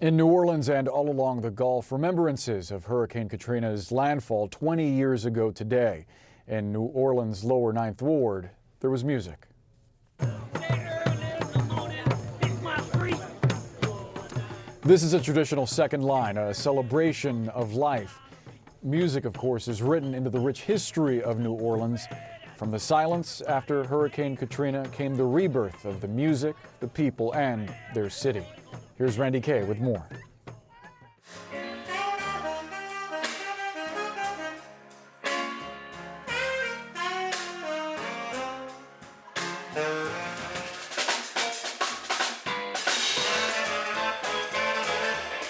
In New Orleans and all along the Gulf, remembrances of Hurricane Katrina's landfall 20 years ago today. In New Orleans' lower Ninth Ward, there was music. This is a traditional second line, a celebration of life. Music, of course, is written into the rich history of New Orleans. From the silence after Hurricane Katrina came the rebirth of the music, the people, and their city. Here's Randi Kaye with more.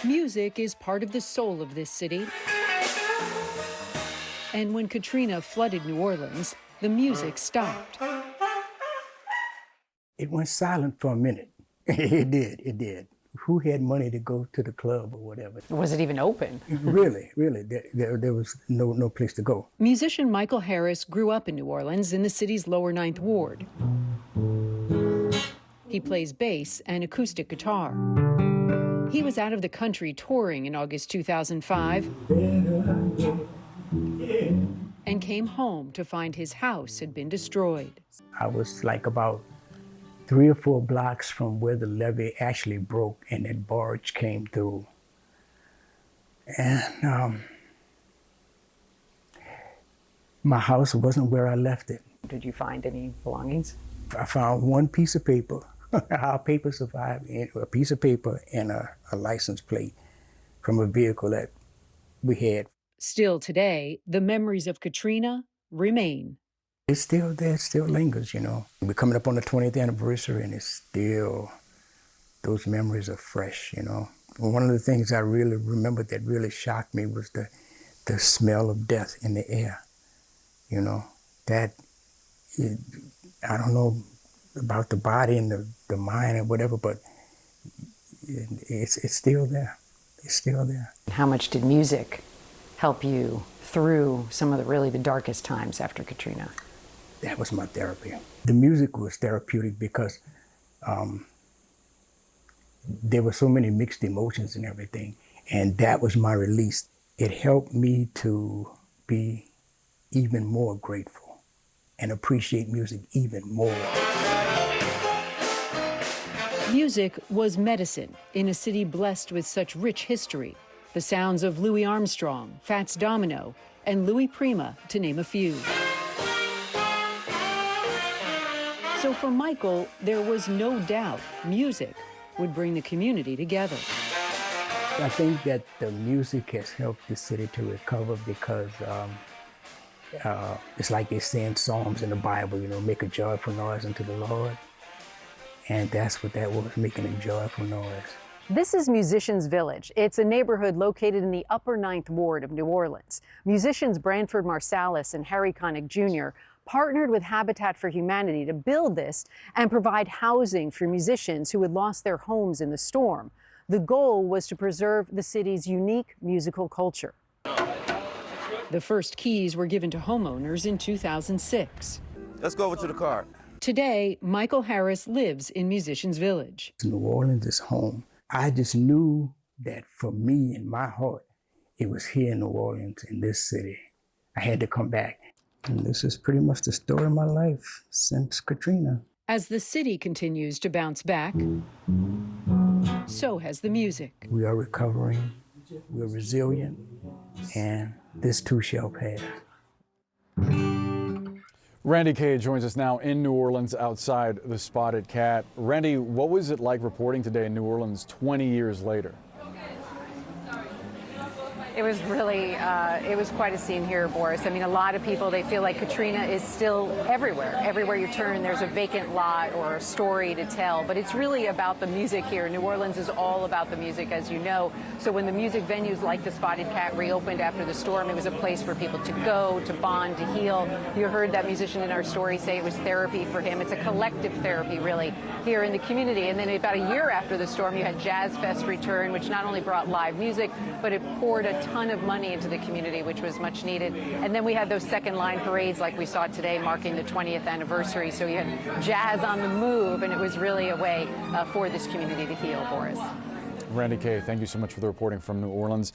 Music is part of the soul of this city. And when Katrina flooded New Orleans, the music stopped. It went silent for a minute. It did. Who had money to go to the club or whatever? Was it even open? Really. There was no place to go. Musician Michael Harris grew up in New Orleans in the city's lower Ninth Ward. He plays bass and acoustic guitar. He was out of the country touring in August 2005 and came home to find his house had been destroyed. I was like about 3 or 4 blocks from where the levee actually broke and that barge came through. And my house wasn't where I left it. Did you find any belongings? I found one piece of paper. Our paper survived, a piece of paper and a license plate from a vehicle that we had. Still today, the memories of Katrina remain. It's still there, it still lingers, you know. We're coming up on the 20th anniversary and it's still, those memories are fresh, you know. One of the things I really remember that really shocked me was the smell of death in the air, you know. I don't know about the body and the mind or whatever, but it's still there. It's still there. How much did music help you through some of the darkest times after Katrina? That was my therapy. The music was therapeutic because there were so many mixed emotions and everything, and that was my release. It helped me to be even more grateful and appreciate music even more. Music was medicine in a city blessed with such rich history. The sounds of Louis Armstrong, Fats Domino, and Louis Prima, to name a few. So for Michael, there was no doubt music would bring the community together. I think that the music has helped the city to recover because it's like they say in Psalms in the Bible, you know, make a joyful noise unto the Lord. And that's what that was, making a joyful noise. This is Musicians Village. It's a neighborhood located in the upper Ninth Ward of New Orleans. Musicians Branford Marsalis and Harry Connick Jr. partnered with Habitat for Humanity to build this and provide housing for musicians who had lost their homes in the storm. The goal was to preserve the city's unique musical culture. The first keys were given to homeowners in 2006. Let's go over to the car. Today, Michael Harris lives in Musicians Village. New Orleans is home. I just knew that for me, in my heart, it was here in New Orleans, in this city. I had to come back. And this is pretty much the story of my life since Katrina. As the city continues to bounce back, so has the music. We are recovering, we're resilient, and this too shall pass. Randi Kaye joins us now in New Orleans outside the Spotted Cat. Randi, what was it like reporting today in New Orleans 20 years later? It was really, it was quite a scene here, Boris. I mean, a lot of people, they feel like Katrina is still everywhere. Everywhere you turn, there's a vacant lot or a story to tell. But it's really about the music here. New Orleans is all about the music, as you know. So when the music venues like the Spotted Cat reopened after the storm, it was a place for people to go, to bond, to heal. You heard that musician in our story say it was therapy for him. It's a collective therapy, really, here in the community. And then about a year after the storm, you had Jazz Fest return, which not only brought live music, but it poured a ton of money into the community, which was much needed. And then we had those second line parades like we saw today, marking the 20th anniversary. So you had jazz on the move, and it was really a way for this community to heal, Boris. Randi, Kaye, thank you so much for the reporting from New Orleans.